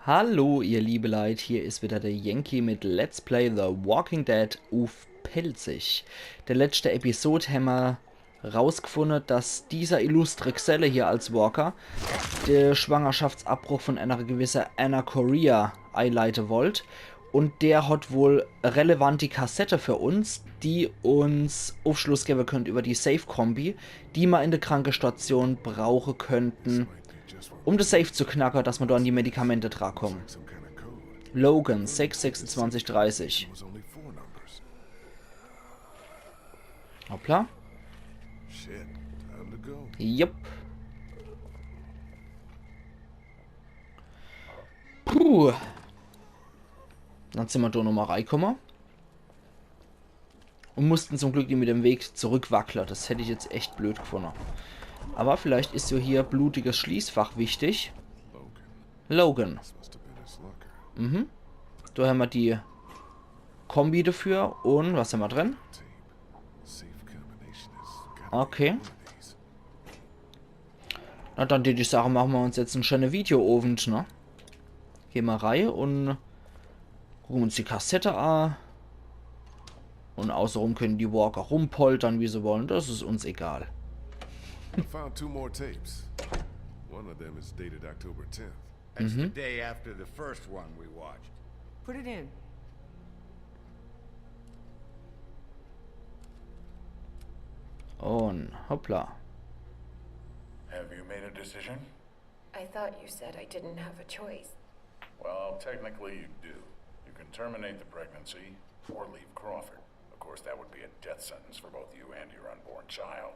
Hallo ihr liebe Leute, hier ist wieder der Jenki mit Let's Play The Walking Dead auf pälzisch. Der letzte Episode haben wir rausgefunden, dass dieser illustre Geselle hier als Walker den Schwangerschaftsabbruch von einer gewissen Anna Korea einleiten wollte. Und der hat wohl relevante Kassette für uns, die uns Aufschluss geben könnte über die Safe-Kombi, die wir in der Krankenstation brauchen könnten, um das Safe zu knacken, dass wir da an die Medikamente drankommen. Logan, 62630. Hoppla. Jupp. Puh. Dann sind wir da nochmal reingekommen. Und mussten zum Glück nicht mit dem Weg zurückwackeln. Das hätte ich jetzt echt blöd gefunden. Aber vielleicht ist so hier blutiges Schließfach wichtig. Logan. Mhm. Da haben wir die Kombi dafür. Und was haben wir drin? Okay. Na dann die Sache, machen wir uns jetzt ein schönes Video oben, ne? Gehen wir rein und gucken uns die Kassette an. Und außenrum können die Walker rumpoltern, wie sie wollen. Das ist uns egal. I found two more tapes. One of them is dated October 10th. That's the day after the first one we watched. Put it in. Und hoppla. Have you made a decision? I thought you said I didn't have a choice. Well, technically you do. You can terminate the pregnancy or leave Crawford. Of course, that would be a death sentence for both you and your unborn child.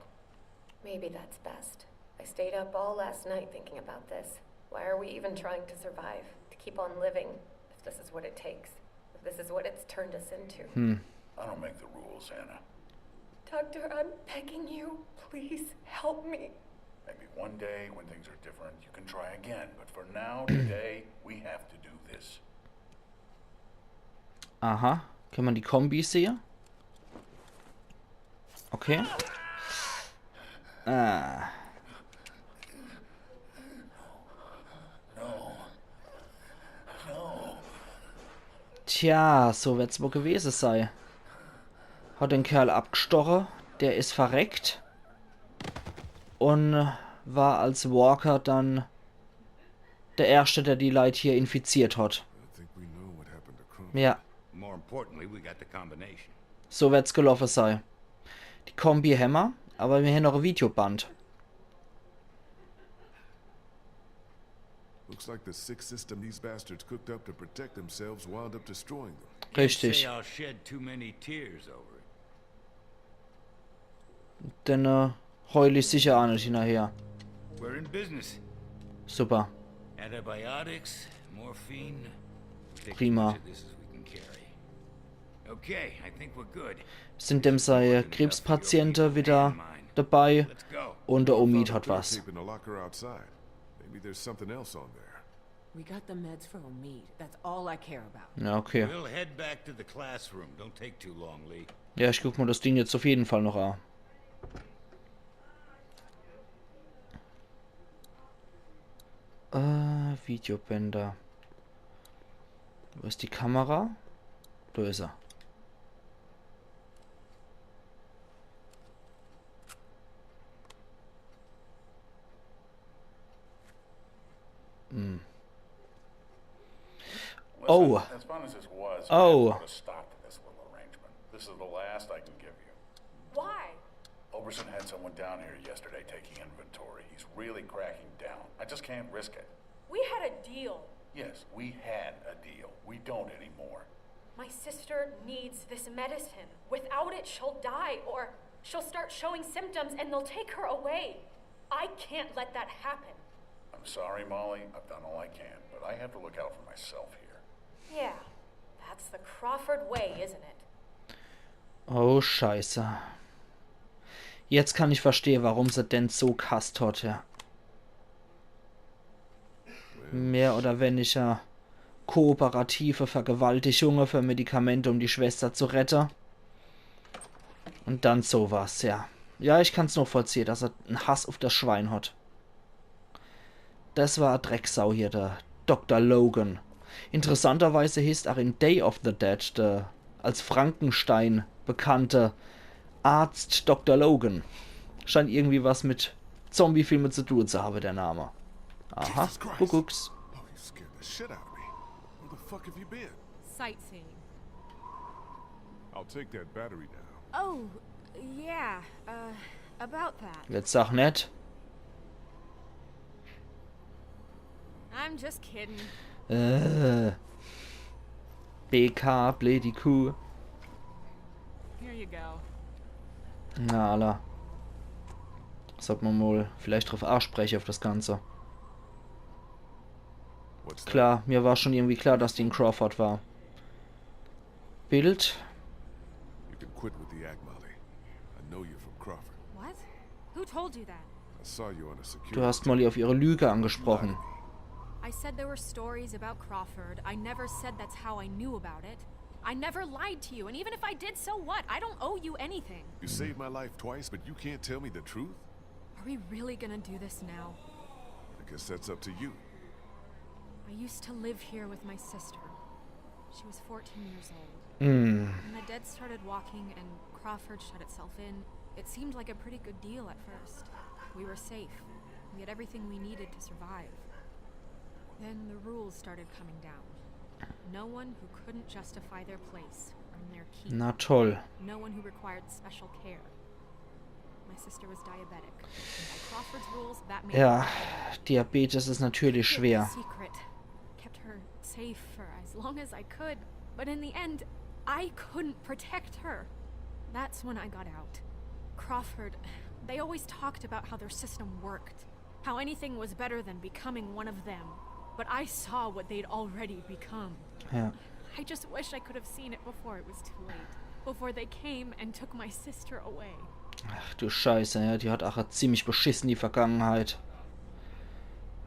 Maybe that's best. I stayed up all last night thinking about this. Why are we even trying to survive? To keep on living, if this is what it takes. If this is what it's turned us into. I don't make the rules, Anna. Doctor, I'm begging you. Please help me. Maybe one day when things are different, you can try again. But for now, today, we have to do this. Aha. Kann man die Kombi sehen? Okay. Ah. Tja, so wird's wohl gewesen sein. Hat den Kerl abgestochen, der ist verreckt. Und war als Walker dann der Erste, der die Leute hier infiziert hat. Ja. So wird's gelaufen sein. Die Kombi Hammer, aber wir haben noch ein Videoband. Richtig. Dann heul ich sicher auch nicht hinterher. Super. Prima. Sind dem sei Krebspatienten wieder dabei und der Omid hat was. We got the meds for Omid. That's all I care about. Ja, okay. Ja, ich guck mal das Ding jetzt auf jeden Fall noch an. Videobänder. Wo ist die Kamera? Da ist er. Oh. As fun as this was, Oh. I put a stop to this little arrangement. This is the last I can give you. Why? Oberson had someone down here yesterday taking inventory. He's really cracking down. I just can't risk it. We had a deal. Yes, we had a deal. We don't anymore. My sister needs this medicine. Without it, she'll die, or she'll start showing symptoms and they'll take her away. I can't let that happen. I'm sorry, Molly. I've done all I can, but I have to look out for myself here. Yeah, that's the Crawford way, isn't it? Oh, scheiße. Jetzt kann ich verstehen, warum sie denn so gehasst hat, ja. Mehr oder weniger kooperative Vergewaltigungen für Medikamente, um die Schwester zu retten. Und dann sowas, ja. Ja, ich kann es noch vollziehen, dass er einen Hass auf das Schwein hat. Das war Drecksau hier, der Dr. Logan. Interessanterweise hieß auch in Day of the Dead der als Frankenstein bekannte Arzt Dr. Logan. Scheint irgendwie was mit Zombie-Filmen zu tun zu haben, der Name. Aha, gucks. Oh, you scared the shit out of me. Where the fuck have you been? Sightseeing. I'll take that battery down. Oh, yeah, about that. Jetzt sag nicht. I'm just kidding. BK, Bledi Kuh. Here you go. Na, Allah. Sollte man mal vielleicht drauf ansprechen auf das Ganze. What's that? Klar, mir war schon irgendwie klar, dass die in Crawford war. Bild. You can quit with the act, Molly. I know you're from Crawford. What? Who told you that? I saw you on a security. Du hast Molly auf ihre Lüge angesprochen. I said there were stories about Crawford. I never said that's how I knew about it. I never lied to you, and even if I did, so what? I don't owe you anything. You saved my life twice, but you can't tell me the truth? Are we really gonna do this now? I guess that's up to you. I used to live here with my sister. She was 14 years old. Hm. When the dead started walking and Crawford shut itself in, it seemed like a pretty good deal at first. We were safe. We had everything we needed to survive. Then the rules started coming down. No one who couldn't justify their place earned their keep. Na toll. No one who required special care. My sister was diabetic. And by Crawford's rules, that made Ja, her Diabetes ist natürlich kept schwer. the secret. Kept her safe for as long as I could. But in the end, I couldn't protect her. That's when I got out. Crawford, they always talked about how their system worked. How anything was better than becoming one of them. But I saw what they'd already become. Ja. I just wish I could have seen it before it was too late. Before they came and took my sister away. Ach du Scheiße, ja, die hat auch ziemlich beschissen die Vergangenheit.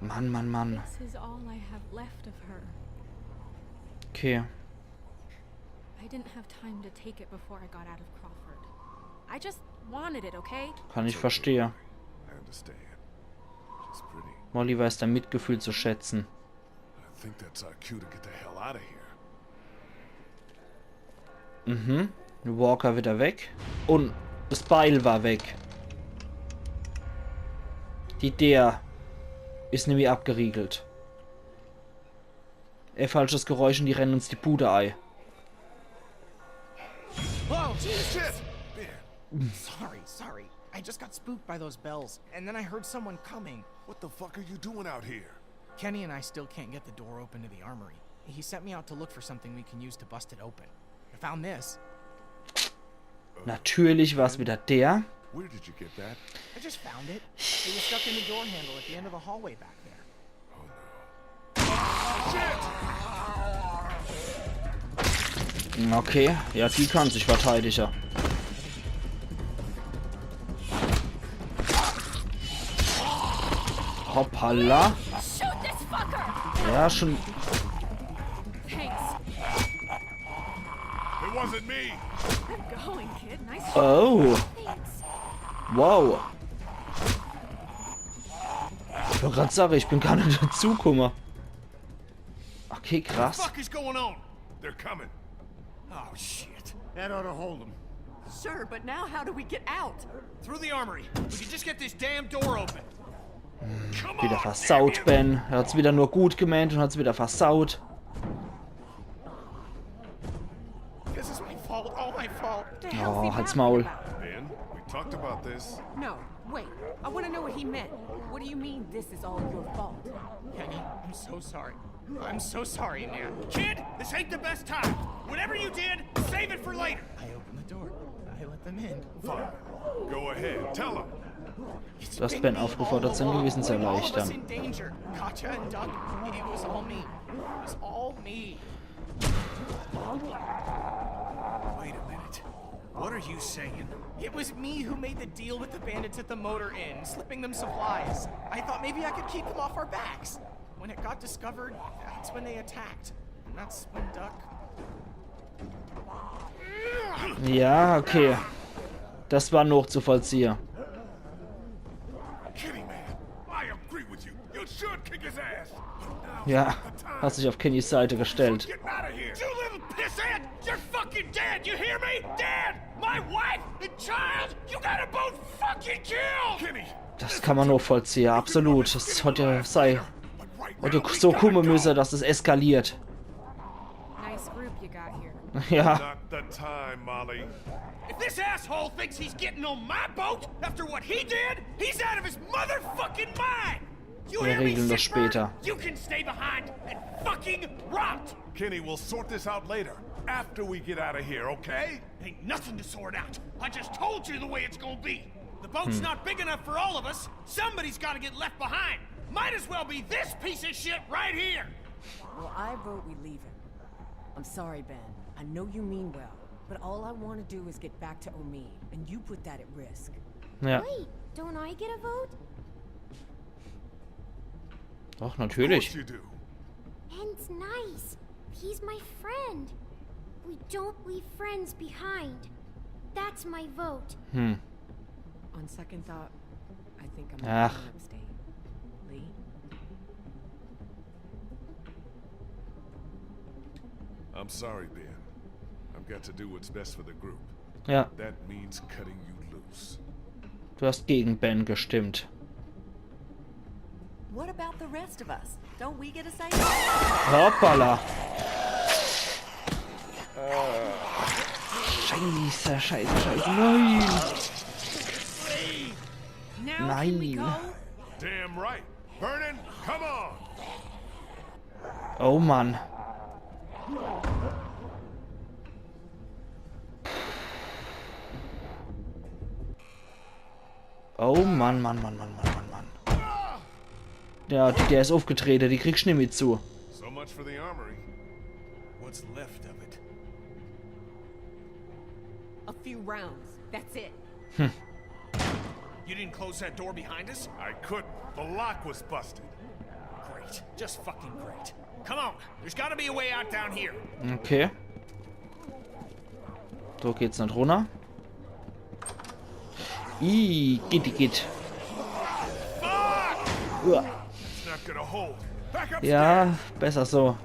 Mann, Mann, Mann. This is all I have left of her. Okay. I didn't have time to take it before I got out of Crawford. I just wanted it, okay? Kann ich verstehen. I understand. She's pretty. Molly weiß dein Mitgefühl zu schätzen. I think that's our cue to get the hell out of here. Mhm. Walker wieder weg. Und das Beil war weg. Der ist nämlich abgeriegelt. Falsches Geräusch und die rennen uns die Bude ein. Whoa, Shit! Man, sorry. I just got spooked by those bells, and then I heard someone coming. what the fuck are you doing out here? Kenny and I still can't get the door open to the armory. He sent me out to look for something we can use to bust it open. I found this. Natürlich war es wieder der. Where did you get that? I just found it. It was stuck in the door handle at the end of the hallway back there. Okay, ja, die kann sich verteidigen. Hoppala. Shoot this fucker! Ja, schon. Thanks. It wasn't me! Good going, kid. Nice shot. Oh. Thanks. Wow. Ich wollte gerade sagen, ich bin gar nicht dazugekommen. Okay, krass. What the fuck is going on? They're coming. Oh, shit. That ought to hold them. Sure, but now how do we get out? Through the armory. We can just get this damn door open. Come Wieder on! versaut, Ben. Er hat's wieder nur gut gemeint und hat's wieder versaut. This is my fault, all my fault. What the hell's he Oh, halt's babbling Maul. about? Ben, we talked about this. No, wait. I want to know what he meant. What do you mean this is all your fault? Kenny, I'm so sorry. I'm so sorry, man. Kid, this ain't the best time. Whatever you did, save it for later. I opened the door. I let them in. Fine. Go ahead. Tell them. It's Du hast been Ben me aufgefordert, all sein along, Gewissen zu putting all of us erleichtern. in danger. Katja and Duck, it was all me. It was all me. Wait a minute. What are you saying? It was me who made the deal with the bandits at the motor inn, slipping them supplies. I thought maybe I could keep them off our backs. When it got discovered, that's when they attacked. And that's when Duck... Ja, okay. Das war noch zu vollziehen. Kitty man, I agree with you. You should kick his ass. But now Ja, hast dich auf Kennys Seite gestellt. Get out of here. You little pissant! You're fucking dead! You hear me? Dead! My wife and child! You gotta both fucking kill! Kenny, Das kann man nur vollziehen, absolut. Das hätte so kommen müssen, dass es eskaliert. Nice group you got here. Ja, not the time, Molly. If this asshole thinks he's getting on my boat after what he did, he's out of his motherfucking mind! You Wir hear me, regeln das Sickbird? später. You can stay behind and fucking rot! Kenny, we'll sort this out later. After we get out of here, okay? Ain't nothing to sort out. I just told you the way it's gonna be. The boat's not big enough for all of us. Somebody's gotta get left behind. Might as well be this piece of shit right here. Well, I vote we leave him. I'm sorry, Ben. I know you mean well, but all I want to do is get back to Omi, and you put that at risk. ja. Wait, don't I get a vote? Doch, Of natürlich. course you do. Ben's nice. He's my friend. We don't leave friends behind. That's my vote. On second thought, I think I'm Ach. gonna abstain. Lee? I'm sorry, Ben. I've got to do what's best for the group. Ja, That means cutting you loose. du hast gegen Ben gestimmt. What about the rest of us? Don't we get a say? Hoppala. Scheiße, scheiße, scheiße. Nein. Now can we Nein. go? Damn right. Vernon, come on. Oh Mann. Oh Mann, Mann, Mann, Mann, Mann, Mann, Mann. Ja, der ist aufgetreten, die kriegst du nicht mit zu. So much for the armory. What's left of it? A few rounds. That's it. You didn't close that door behind us? I couldn't. The lock was busted. Great. Just fucking great. Come on. There's gotta be a way out down here. Okay. So geht's nicht runter. Geht. Uah. It's not gonna hold. Back upstairs. Ja, besser so.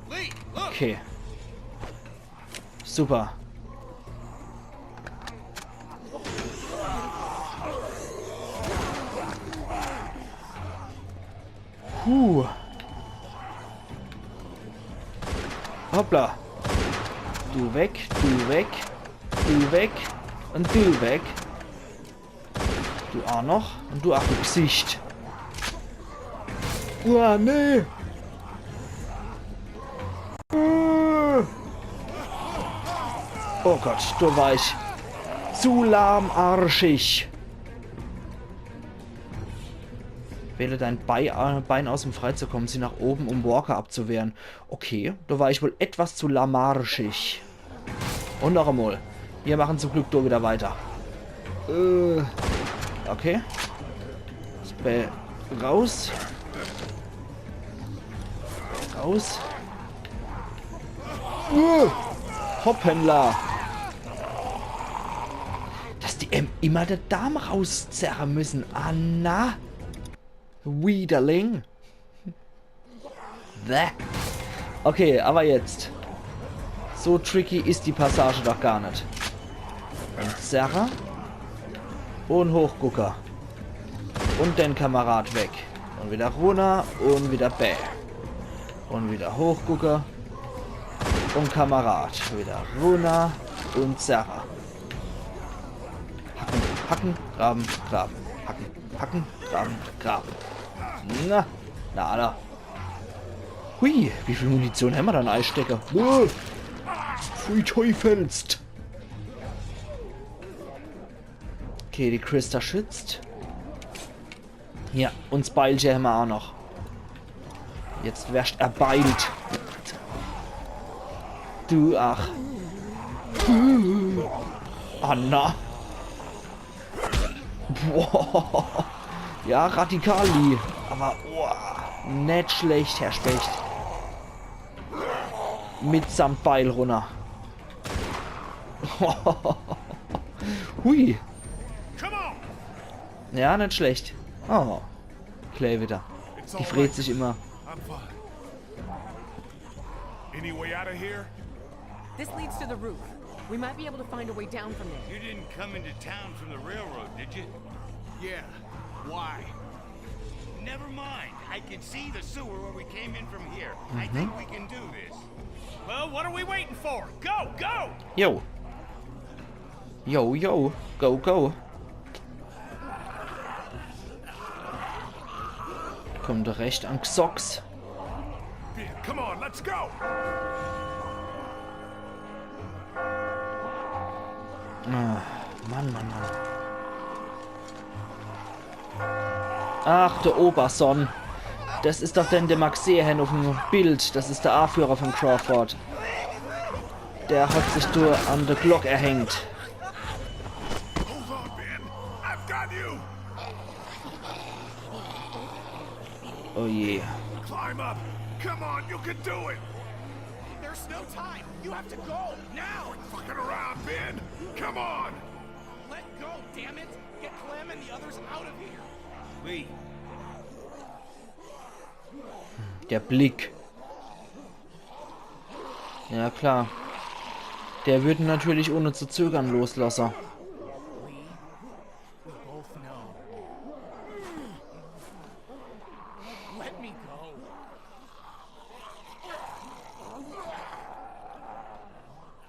Lee, look! Okay. Super. Hoppla. Du weg, du weg, du weg und du weg. Du auch noch und du auch im Gesicht. Uah, nee. Oh Gott, da war ich zu lahmarschig. Wähle dein Bein aus, um freizukommen. Sie nach oben, um Walker abzuwehren. Okay, da war ich wohl etwas zu lahmarschig. Und noch einmal. Wir machen zum Glück da wieder weiter. Okay. Raus. Raus. Hoppendler. Dass die immer der Darm rauszerren müssen. Anna. Widerling. Bäh. Okay, aber jetzt. So tricky ist die Passage doch gar nicht. Und Zerrer. Und Hochgucker. Und den Kamerad weg. Und wieder runter und wieder bäh. Und wieder Hochgucker. Und Kamerad. Wieder runter und Zerrer. Hacken, hacken, graben, graben. Hacken, hacken, graben, graben. Na. Hui, wie viel Munition haben wir da in Eisstecker? Pfui Teufelst. Okay, die Christa schützt. Ja, uns Beilche haben wir auch noch. Jetzt wärst erbeilt. Du, ach. Anna. Boah. Ja, radikali. Aber, nicht schlecht, Herr Specht. Mitsamt Beil runter. Hui. Ja, nicht schlecht. Oh, Clay wieder. Die freut sich immer. I'm fine. Any way out of here? This leads to the roof. We might be able to find a way down from there. You didn't come into town from the railroad, did you? Yeah. Why? Never mind. I can see the sewer where we came in from here. I think we can do this. Well, what are we waiting for? Go, go! Yo. Yo, yo. Go, go. Kommt recht an Xox. Come on, let's go. Ah, Mann, Mann, Mann. Ach, der Oberson. Das ist doch denn der Max Seehen auf dem Bild. Das ist der A-Führer von Crawford. Der hat sich da an der Glock erhängt. Hold on, Ben. I've got you. Oh je. Climb up. Come on, you can do it. There's no time. You have to go now. Fucking around, Ben. Come on. Let go, damn it. Get Clem and the others out of here. Lee, Der Blick. Ja klar. Der würde natürlich ohne zu zögern loslassen. We both know. Let me go.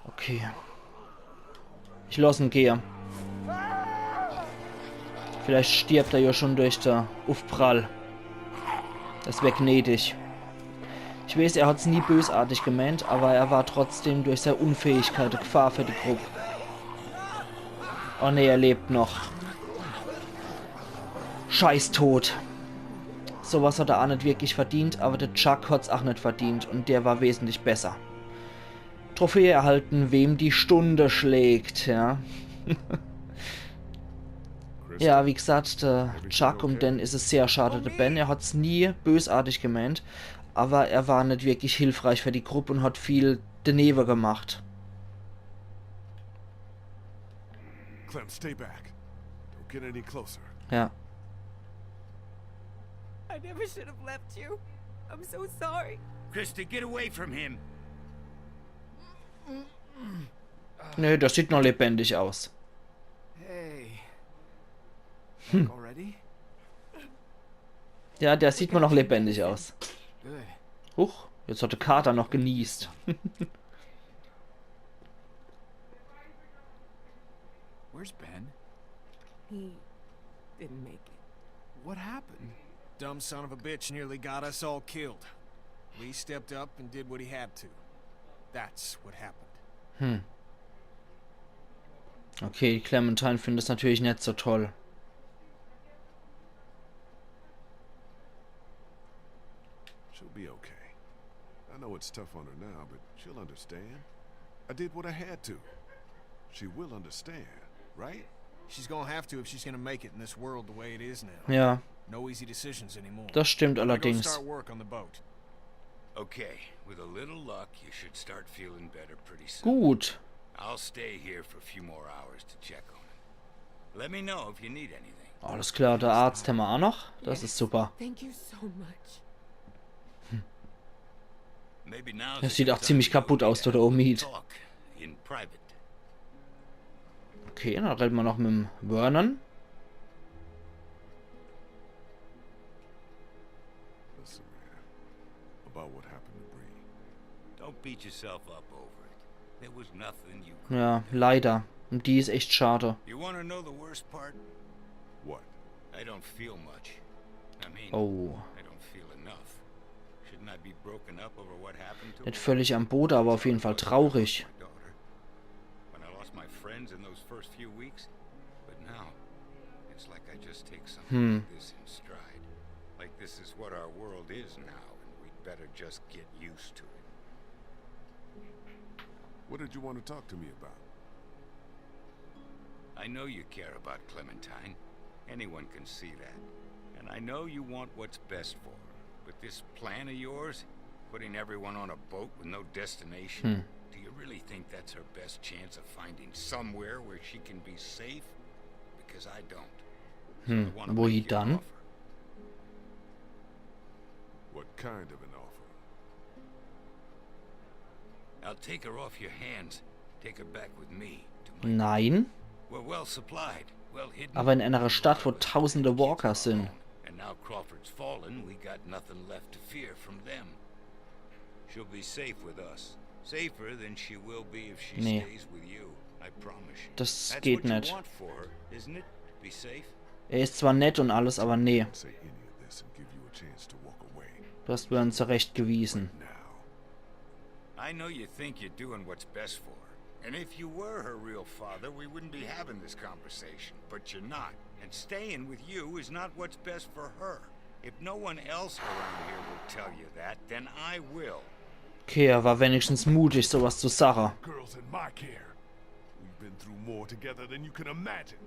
Okay. Ich lasse ihn gehen. Vielleicht stirbt er ja schon durch den Aufprall. Das wäre gnädig. Ich weiß, er hat es nie bösartig gemeint, aber er war trotzdem durch seine Unfähigkeit eine Gefahr für die Gruppe. Oh ne, er lebt noch. Scheiß tot. Sowas hat er auch nicht wirklich verdient, aber der Chuck hat es auch nicht verdient und der war wesentlich besser. Trophäe erhalten, wem die Stunde schlägt, ja. Ja, wie gesagt, der Chuck, um den ist es sehr schade. Der Ben, er hat es nie bösartig gemeint, aber er war nicht wirklich hilfreich für die Gruppe und hat viel daneben gemacht. Clem, stay back. Don't get any closer. Ja. I never should have left you. I'm so sorry. Krista, get away from him. Nö, das sieht noch lebendig aus. Hey. Back already? Ja, der sieht mir noch lebendig aus. Good. Huch, jetzt hat der Kater noch genießt. Where's Ben? He didn't make it. What happened? Dumb son of a bitch nearly got us all killed. Lee stepped up and did what he had to. That's what happened. Okay, Clementine findet es natürlich nicht so toll. She'll be okay. I know it's tough on her now, but she'll understand. I did what I had to. She will understand, right? She's gonna have to if she's gonna make it in this world the way it is now. Ja, No easy decisions anymore. das stimmt I go allerdings. start work on the boat. Okay, with a little luck, you should start feeling better pretty soon. Gut. I'll stay here for a few more hours to check on it. Let me know if you need anything. Alles klar, der Arzt haben wir auch noch. Das ist super. Thank you so much. Maybe now Das sieht auch ziemlich kaputt aus, der Omid. talk in private. Okay, dann reden wir noch mit dem Vernon. Listen, man. About what happened to Bree. Don't beat yourself up over it. There was nothing you could. Ja, leider. Und die ist echt schade. You want to know the worst part? What? I don't feel much. I mean, Oh. I don't feel enough. Shouldn't I be broken up over what happened to Nicht her? völlig am Boden, aber auf jeden Fall traurig. My daughter. When I lost my friends in those first few weeks, but now it's like I just take something like this in stride. Like this is what our world is now, and we'd better just get used to it. What did you want to talk to me about? I know you care about Clementine. Anyone can see that. And I know you want what's best for her. But this plan of yours, putting everyone on a boat with no destination, do you really think that's her best chance of finding somewhere where she can be safe? Because I don't. So I wanna Wo make you an dann? offer. kind of an offer. I'll take her off your hands. Take her back with me. To my Nein. We're well supplied, well hidden. Aber in einer Stadt, wo tausende Walker sind. And now Crawford's fallen, we got nothing left to fear from them. She'll be safe with us. Safer than she will be if she stays with you. I promise you. Das geht nicht. Want for her, isn't it? Be safe. Er ist zwar nett und alles, aber nee. Say any of this and give you a chance to walk away. Du hast mir zurechtgewiesen. I know you think you're doing what's best for her. And if you were her real father, we wouldn't be having this conversation. But you're not. And staying with you is not what's best for her. If no one else around here will tell you that, then I will. Okay, er war wenigstens mutig, sowas zu sagen. Girls in my care. We've been through more together than you can imagine.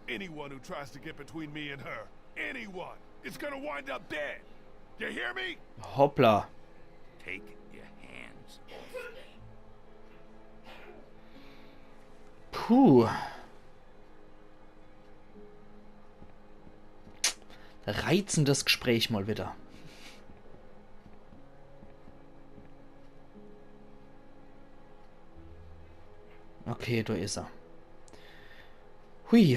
Anyone who tries to get between me and her, anyone, is gonna wind up dead. You hear me? Hoppla. Take your hands off me. Puh. Reizendes Gespräch mal wieder. Okay, da ist er. Hui.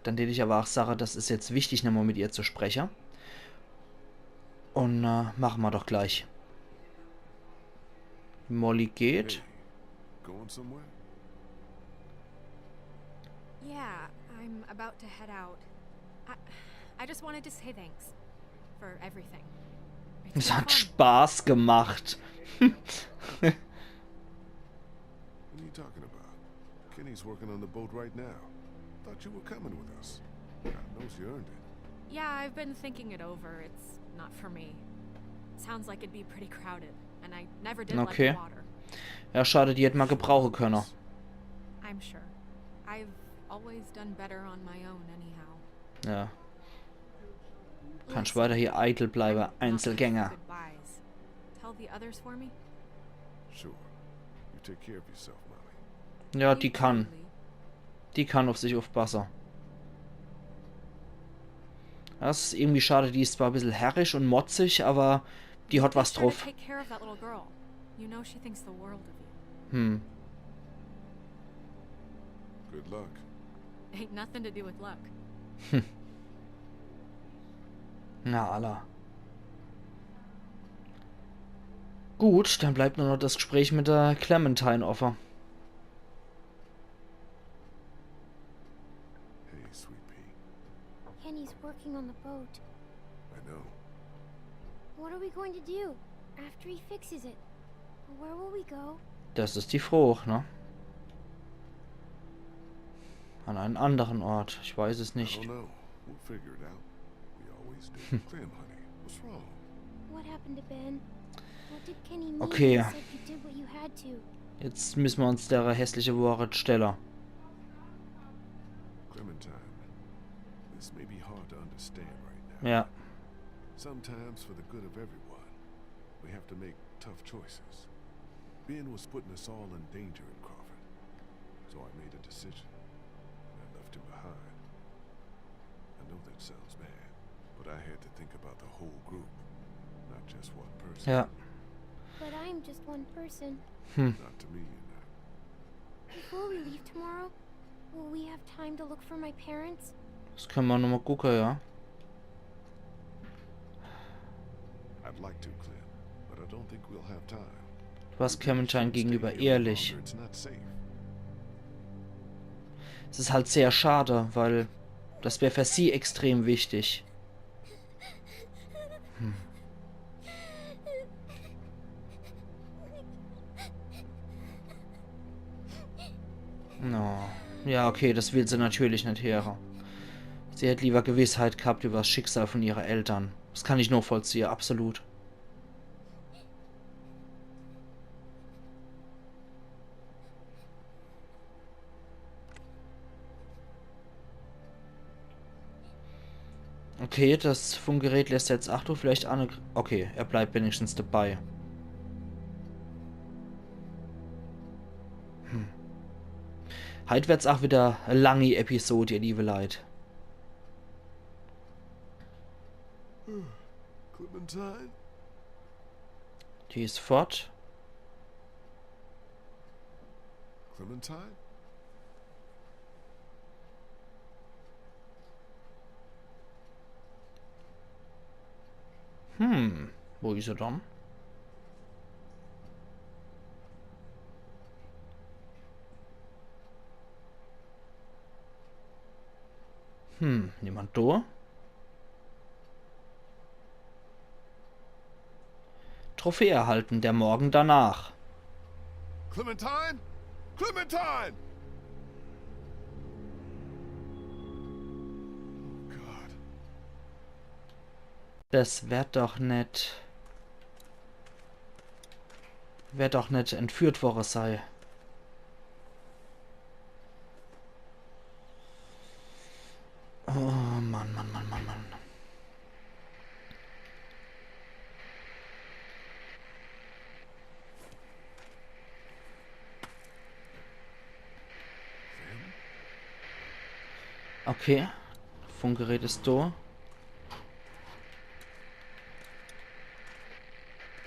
Dann hätte ich aber auch sagen, das ist jetzt wichtig, nochmal mit ihr zu sprechen. Und machen wir doch gleich. Molly geht. Hey, going somewhere? Yeah, I'm about to head out. I just wanted to say thanks for everything. Es hat Spaß gemacht. What are you talking about? Kenny's working on the boat right now. Thought you were coming with us. God knows you earned it. Yeah, I've been thinking it over. It's not for me. Sounds like it'd be pretty crowded, and I never did like the water. Ja, schade, die hätten mal gebrauchen können. I'm sure. I've always done better on my own anyhow. Ja. Kannst weiter hier eitel bleiben, Einzelgänger. Tell the others for me? Sure. You take care of yourself, Molly. Ja, die kann. Die kann auf sich aufpassen. Das ist irgendwie schade, die ist zwar ein bisschen herrisch und motzig, aber die hat was drauf. Hm. Good luck. Ain't nothing to do with luck. Na, Allah. Gut, dann bleibt nur noch das Gespräch mit der Clementine offen. Hey, sweet pea. Kenny's working on the boat. I know. What are we going to do after he fixes it? Where will we go? Das ist die Frucht, ne? An einen anderen Ort. Ich weiß es I nicht. don't know. We'll figure it out. We always do. Clem, honey, what's wrong? What happened to Ben? What did Kenny mean Okay. when he said you did what you had to? Jetzt müssen wir uns der hässliche Wort stellen. Clementine, this may be hard to understand right now. Ja. Sometimes, for the good of everyone, we have to make tough choices. Ben was putting us all in danger in Crawford, so I made a decision. And I left him behind. I know that sounds bad, but I had to think about the whole group, not just one person. Ja. But I'm just one person. Not to me, you're not. Before we leave tomorrow, will we have time to look for my parents? Das können wir nochmal gucken, ja. I'd like to, Clem, but I don't think we'll have time. Du warst Clementine gegenüber ehrlich. It's not safe. Es ist halt sehr schade, weil das wäre für sie extrem wichtig. No. Ja, okay, das will sie natürlich nicht hören. Sie hätte lieber Gewissheit gehabt über das Schicksal von ihren Eltern. Das kann ich nur vollziehen, absolut. Okay, das Funkgerät lässt jetzt Achtung, vielleicht an. Okay, er bleibt wenigstens dabei. Heute wird's auch wieder eine lange Episode, ihr liebe Leute. Clementine? Die ist fort. Clementine? Wo ist sie dann? Niemand da? Trophäe erhalten, der Morgen danach. Clementine? Clementine! Oh God. Das wird doch nicht entführt worden sei. Oh Mann, Mann, Mann, Mann, Mann. Okay, Funkgerät ist da.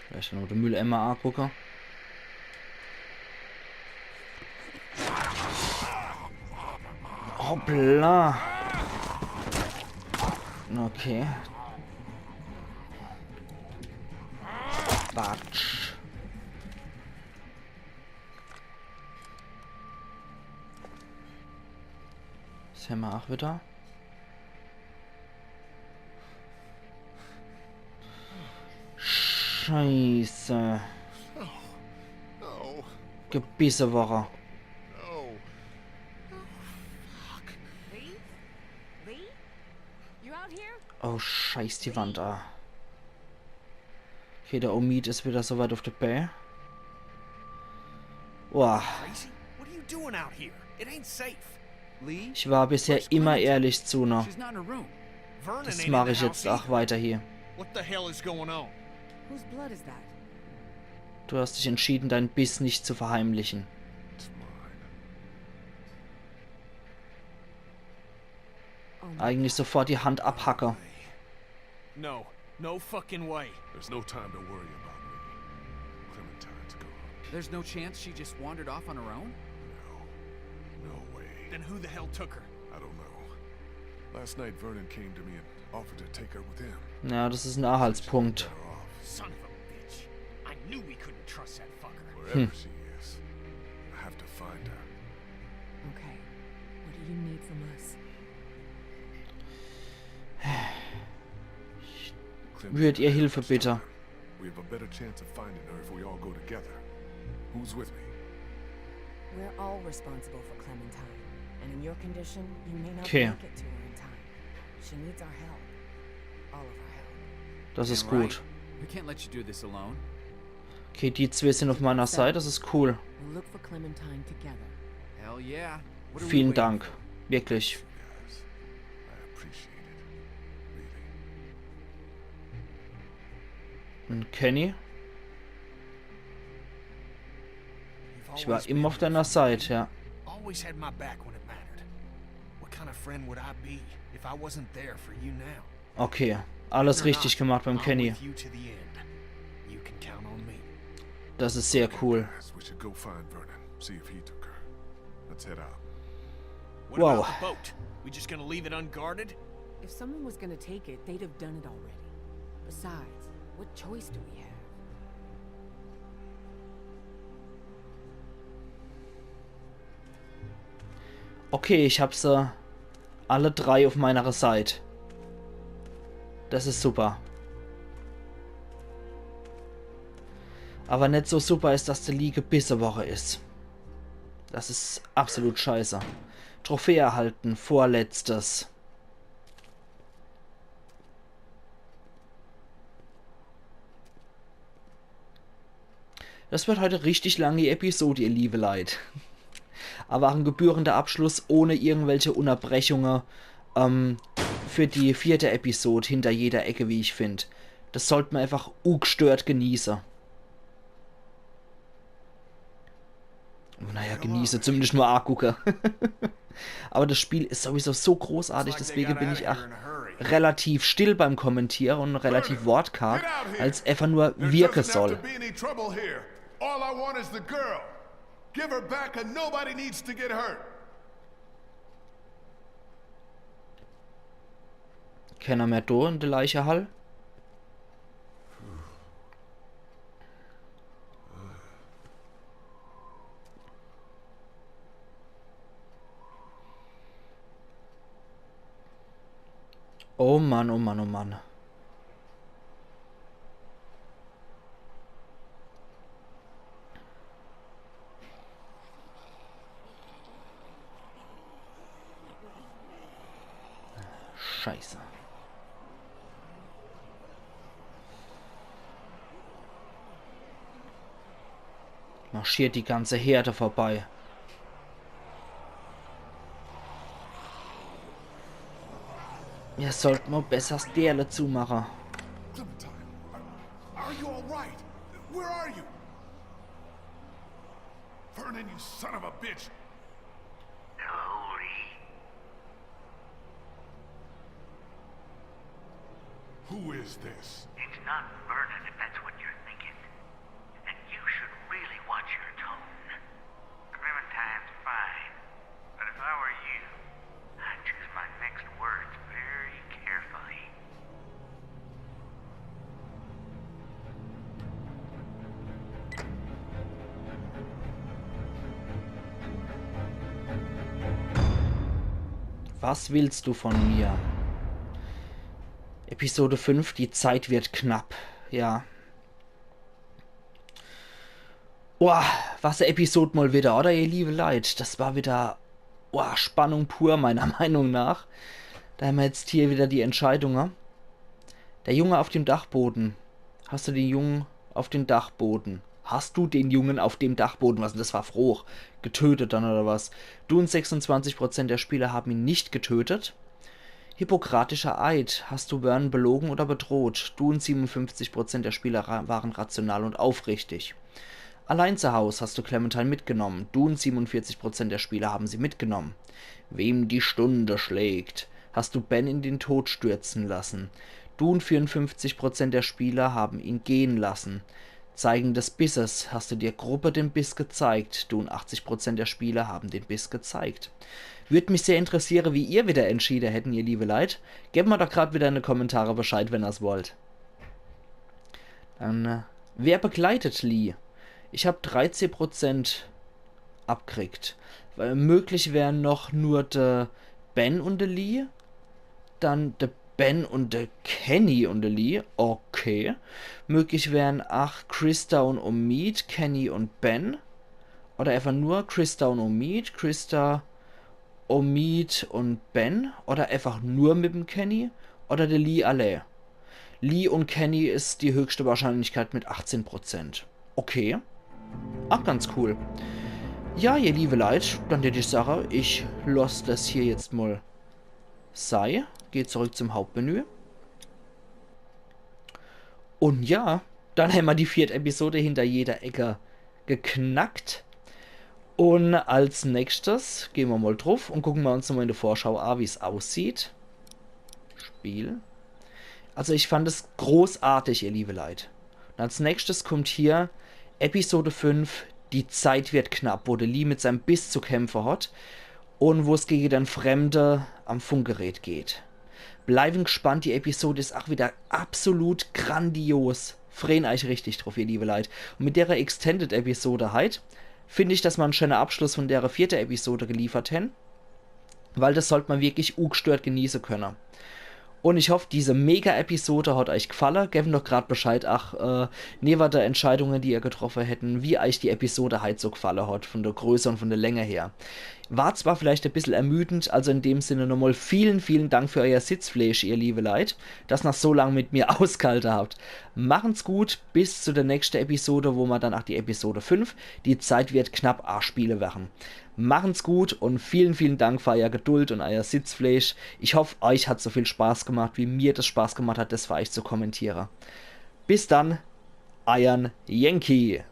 Vielleicht noch den Mülleimer angucken. Hoppla. Okay. Batsch. Das haben wir auch wieder. Scheiße. No. Gebisse Woche. No. Lee? Lee? You out here? Oh, scheiß die Wand an. Okay, der Omid ist wieder so weit auf der Bär. Wow. Crazy? What are you doing out here? It ain't safe. Lee? Ich war bisher immer ehrlich zu einer. She's not in her room. Vernon Das ain't in mache the ich jetzt house auch either. weiter hier. What the hell is going on? Whose blood is that? Du hast dich entschieden, deinen Biss nicht zu verheimlichen. It's mine. Eigentlich sofort die Hand abhacken. No. No fucking way. There's no time to worry about me. Clementine's gone. There's no chance she just wandered off on her own? No. No way. Then who the hell took her? I don't know. Last night Vernon came to me and offered to take her with him. Ja, das ist ein Anhaltspunkt. Better off. Son of a bitch. I knew we couldn't trust that fucker. Wherever she is, I have to find her. Okay. What do you need from us? Würdet ihr Hilfe bitte? We have a better chance of finding her if we all go together. Who's with me? We're all responsible for Clementine. And in your condition, you may not Okay. make it to her in time. She needs our help. All of our help. Das ist Damn right. gut. We can't let you do this alone. Okay, die zwei sind auf meiner Seite, das ist cool. We'll look for Clementine together. Hell yeah. What are we Vielen waiting Dank. for? Wirklich. Guys, I appreciate it. Really. Und Kenny? You've Ich war always immer been auf deiner Seite, ja. Always had my back when it mattered. What kind of friend would I be if I wasn't there for you now? Okay, alles richtig gemacht beim I'm Kenny. with you to the end. You can count on me. Das ist sehr cool. Guys, we should go find Vernon. See if he took her. Let's head out. What Wow. about the boat? We just gonna leave it unguarded? If someone was gonna take it, they'd have done it already. Besides, what choice do we have? Okay, ich habe sie alle drei auf meiner Seite. Das ist super. Aber nicht so super ist, dass die Liga Bissewoche ist. Das ist absolut scheiße. Trophäe erhalten, vorletztes. Das wird heute richtig lange Episode, ihr liebe Leid. Aber auch ein gebührender Abschluss ohne irgendwelche Unterbrechungen für die 4. Episode hinter jeder Ecke, wie ich finde. Das sollte man einfach ungestört genießen. Naja, genieße, zumindest nur angucken. Aber das Spiel ist sowieso so großartig, deswegen bin ich auch relativ still beim Kommentieren und relativ wortkarg, als einfach nur wirken soll. Keiner mehr da in der Leichehall? Oh Mann, oh Mann, oh Mann. Scheiße. Marschiert die ganze Herde vorbei. Wir sollten mal besser das Derle zumachen. Are you all right? Where are you? Vernon, you son of a bitch! Hello, Lee. Who is this? It's not Vernon, if that's what you're thinking. And you should really watch your tone. Clementine's fine, but if I were you, I'd choose my next words very carefully. Was willst du von mir? Episode 5, die Zeit wird knapp. Ja. Boah, was eine Episode mal wieder, oder ihr liebe Leute? Das war wieder Spannung pur, meiner Meinung nach. Da haben wir jetzt hier wieder die Entscheidungen. Der Junge auf dem Dachboden. Hast du den Jungen auf dem Dachboden? Hast du den Jungen auf dem Dachboden, was denn das war, Froh, getötet dann oder was? Du und 26% der Spieler haben ihn nicht getötet. Hippokratischer Eid. Hast du Vernon belogen oder bedroht? Du und 57% der Spieler waren rational und aufrichtig. Allein zu Hause hast du Clementine mitgenommen. Du und 47% der Spieler haben sie mitgenommen. Wem die Stunde schlägt. Hast du Ben in den Tod stürzen lassen. Du und 54% der Spieler haben ihn gehen lassen. Zeigen des Bisses. Hast du der Gruppe den Biss gezeigt. Du und 80% der Spieler haben den Biss gezeigt. Würde mich sehr interessieren, wie ihr wieder entschieden hätten, ihr liebe Leute. Gebt mir doch gerade wieder in den Kommentaren Bescheid, wenn ihr es wollt. Dann, wer begleitet Lee? Ich habe 13% abkriegt. Weil möglich wären noch nur der Ben und der Lee. Dann der Ben und der Kenny und der Lee. Okay. Möglich wären Christa und Omid, Kenny und Ben. Oder einfach nur Christa und Omid, Christa, Omid und Ben. Oder einfach nur mit dem Kenny. Oder der Lee alle. Lee und Kenny ist die höchste Wahrscheinlichkeit mit 18%. Okay. Ach, ganz cool. Ja, ihr liebe Leute, dann hätte ich sagen, ich lasse das hier jetzt mal sein. Geht zurück zum Hauptmenü. Und ja, dann haben wir die 4. Episode hinter jeder Ecke geknackt. Und als nächstes gehen wir mal drauf und gucken wir uns nochmal in der Vorschau an, wie es aussieht. Spiel. Also ich fand es großartig, ihr liebe Leute. Und als nächstes kommt hier Episode 5, die Zeit wird knapp, wo der Lee mit seinem Biss zu kämpfen hat und wo es gegen den Fremde am Funkgerät geht. Bleiben gespannt, die Episode ist auch wieder absolut grandios. Freuen euch richtig drauf, ihr liebe Leute. Und mit der Extended-Episode halt, finde ich, dass man einen schönen Abschluss von der 4. Episode geliefert haben, weil das sollte man wirklich ungestört genießen können. Und ich hoffe, diese Mega-Episode hat euch gefallen. Gebt doch gerade Bescheid, neben der Entscheidungen, die ihr getroffen hätten, wie euch die Episode halt so gefallen hat, von der Größe und von der Länge her. War zwar vielleicht ein bisschen ermüdend, also in dem Sinne nochmal vielen, vielen Dank für euer Sitzfleisch, ihr liebe Leute, dass ihr so lange mit mir ausgehalten habt. Machen's gut, bis zu der nächsten Episode, wo wir dann auch die Episode 5, die Zeit wird knapp, spielen werden. Machen's gut und vielen, vielen Dank für euer Geduld und euer Sitzfleisch. Ich hoffe, euch hat so viel Spaß gemacht, wie mir das Spaß gemacht hat, das für euch zu kommentieren. Bis dann, Ein Jenki.